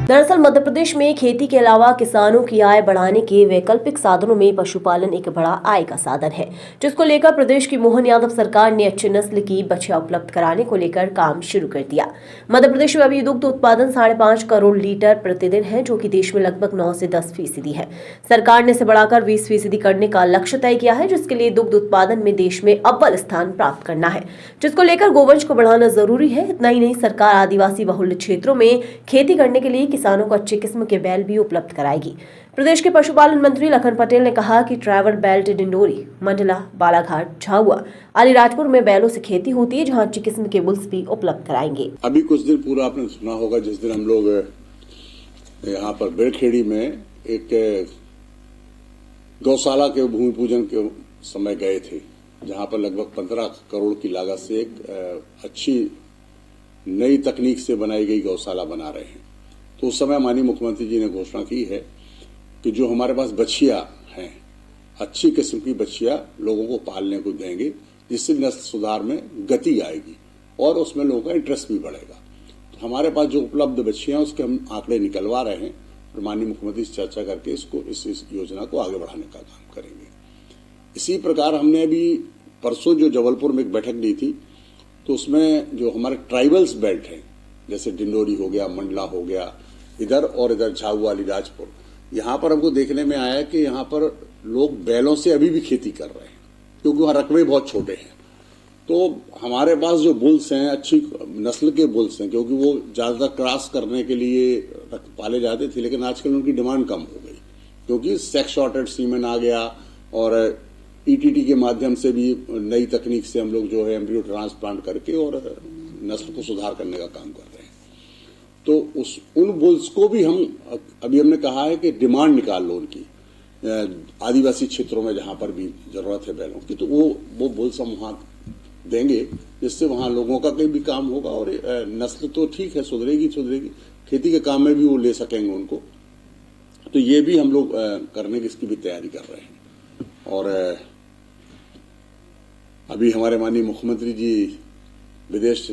दरअसल मध्य प्रदेश में खेती के अलावा किसानों की आय बढ़ाने के वैकल्पिक साधनों में पशुपालन एक बड़ा आय का साधन है, जिसको लेकर प्रदेश की मोहन यादव सरकार ने अच्छी नस्ल की बछिया उपलब्ध कराने को लेकर काम शुरू कर दिया। मध्य प्रदेश में अभी दुग्ध उत्पादन 5.5 करोड़ लीटर प्रतिदिन है, जो कि देश में लगभग 9 से 10% है। सरकार ने इसे बढ़ाकर 20% करने का लक्ष्य तय किया है, जिसके लिए दुग्ध उत्पादन में देश में अव्वल स्थान प्राप्त करना है, जिसको लेकर गोवंश को बढ़ाना जरूरी है। इतना ही नहीं, सरकार आदिवासी बहुल क्षेत्रों में खेती करने के लिए किसानों को अच्छी किस्म के बैल भी उपलब्ध कराएगी। प्रदेश के पशुपालन मंत्री लखन पटेल ने कहा कि ट्राइबल बेल्ट डिंडोरी, मंडला, बालाघाट, झाबुआ, अलीराजपुर में बैलों से खेती होती है, जहां अच्छी किस्म के बुल्स भी उपलब्ध कराएंगे। अभी कुछ दिन पूरा आपने सुना होगा, जिस दिन हम लोग यहाँ पर बेड़खेड़ी में एक गौशाला के भूमि पूजन के समय गए थे, जहां पर लगभग 15 करोड़ की लागत से एक अच्छी नई तकनीक से बनाई गई गौशाला बना रहे हैं। तो उस समय माननीय मुख्यमंत्री जी ने घोषणा की है कि जो हमारे पास बछिया हैं, अच्छी किस्म की बछिया लोगों को पालने को देंगे, जिससे नस्ल सुधार में गति आएगी और उसमें लोगों का इंटरेस्ट भी बढ़ेगा। तो हमारे पास जो उपलब्ध बछिया उसके हम आंकड़े निकलवा रहे हैं और माननीय मुख्यमंत्री से चर्चा करके इस योजना को आगे बढ़ाने का काम करेंगे। इसी प्रकार हमने अभी परसों जो जबलपुर में एक बैठक ली थी, तो उसमें जो हमारे ट्राइबल्स बेल्ट हैं, जैसे डिंडोरी हो गया, मंडला हो गया, इधर और इधर झाबुआ, अलीराजपुर, यहाँ पर हमको देखने में आया कि यहाँ पर लोग बैलों से अभी भी खेती कर रहे हैं, क्योंकि वहाँ रकबे बहुत छोटे हैं। तो हमारे पास जो बुल्स हैं, अच्छी नस्ल के बुल्स हैं, क्योंकि वो ज्यादातर क्रॉस करने के लिए पाले जाते थे, लेकिन आजकल उनकी डिमांड कम हो गई, क्योंकि सेक्स शॉर्टेड सीमेन आ गया और ईटीटी के माध्यम से भी नई तकनीक से हम लोग जो है एम्ब्रियो ट्रांसप्लांट करके और नस्ल को सुधार करने का काम कर रहे हैं। तो उन बुल्स को भी अभी हमने कहा है कि डिमांड निकाल लो उनकी, आदिवासी क्षेत्रों में जहां पर भी जरूरत है बैलों की, तो वो बुल्स हम वहां देंगे, जिससे वहां लोगों का कहीं भी काम होगा और नस्ल तो ठीक है, सुधरेगी, खेती के काम में भी वो ले सकेंगे उनको। तो ये भी हम लोग करने की इसकी भी तैयारी कर रहे हैं। और अभी हमारे माननीय मुख्यमंत्री जी विदेश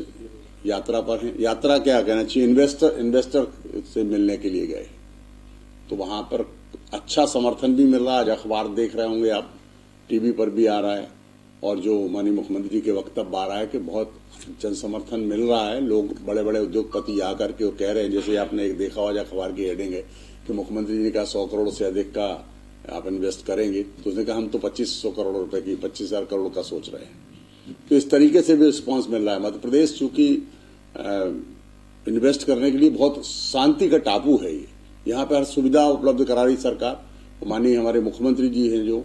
यात्रा पर हैं, यात्रा क्या कहना चाहिए, इन्वेस्टर से मिलने के लिए गए, तो वहां पर अच्छा समर्थन भी मिल रहा है। आज अखबार देख रहे होंगे आप, टीवी पर भी आ रहा है, और जो माननीय मुख्यमंत्री जी के वक्तव्य आ रहा है कि बहुत जन समर्थन मिल रहा है। लोग, बड़े बड़े उद्योगपति आकर के वो कह रहे हैं, जैसे आपने एक देखा होगा अखबार की हेडिंग है कि मुख्यमंत्री जी ने कहा 100 करोड़ से अधिक का आप इन्वेस्ट करेंगे, तो उसने कहा हम तो 2500 करोड़ रुपए की, 25,000 करोड़ का सोच रहे हैं। तो इस तरीके से भी रिस्पॉन्स मिल रहा है। मध्य प्रदेश चूंकि इन्वेस्ट करने के लिए बहुत शांति का टापू है, यहाँ पर हर सुविधा उपलब्ध करा रही सरकार। माननीय हमारे मुख्यमंत्री जी हैं, जो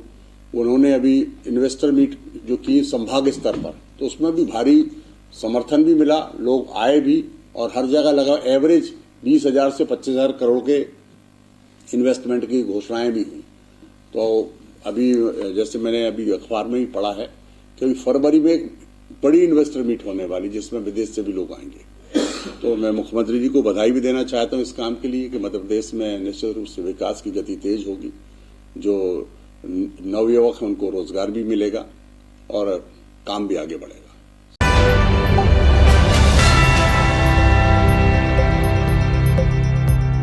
उन्होंने अभी इन्वेस्टर मीट जो की संभाग स्तर पर, तो उसमें भी भारी समर्थन भी मिला, लोग आए भी, और हर जगह लगा एवरेज 20,000 से 25,000 करोड़ के इन्वेस्टमेंट की घोषणाएं भी हुई। तो अभी जैसे मैंने अभी अखबार में ही पढ़ा है कि अभी फरवरी में एक बड़ी इन्वेस्टर मीट होने वाली, जिसमें विदेश से भी लोग आएंगे। तो मैं मुख्यमंत्री जी को बधाई भी देना चाहता हूं इस काम के लिए कि मध्य प्रदेश में निश्चित रूप से विकास की गति तेज होगी, जो नवयुवक हैं उनको रोजगार भी मिलेगा और काम भी आगे बढ़ेगा।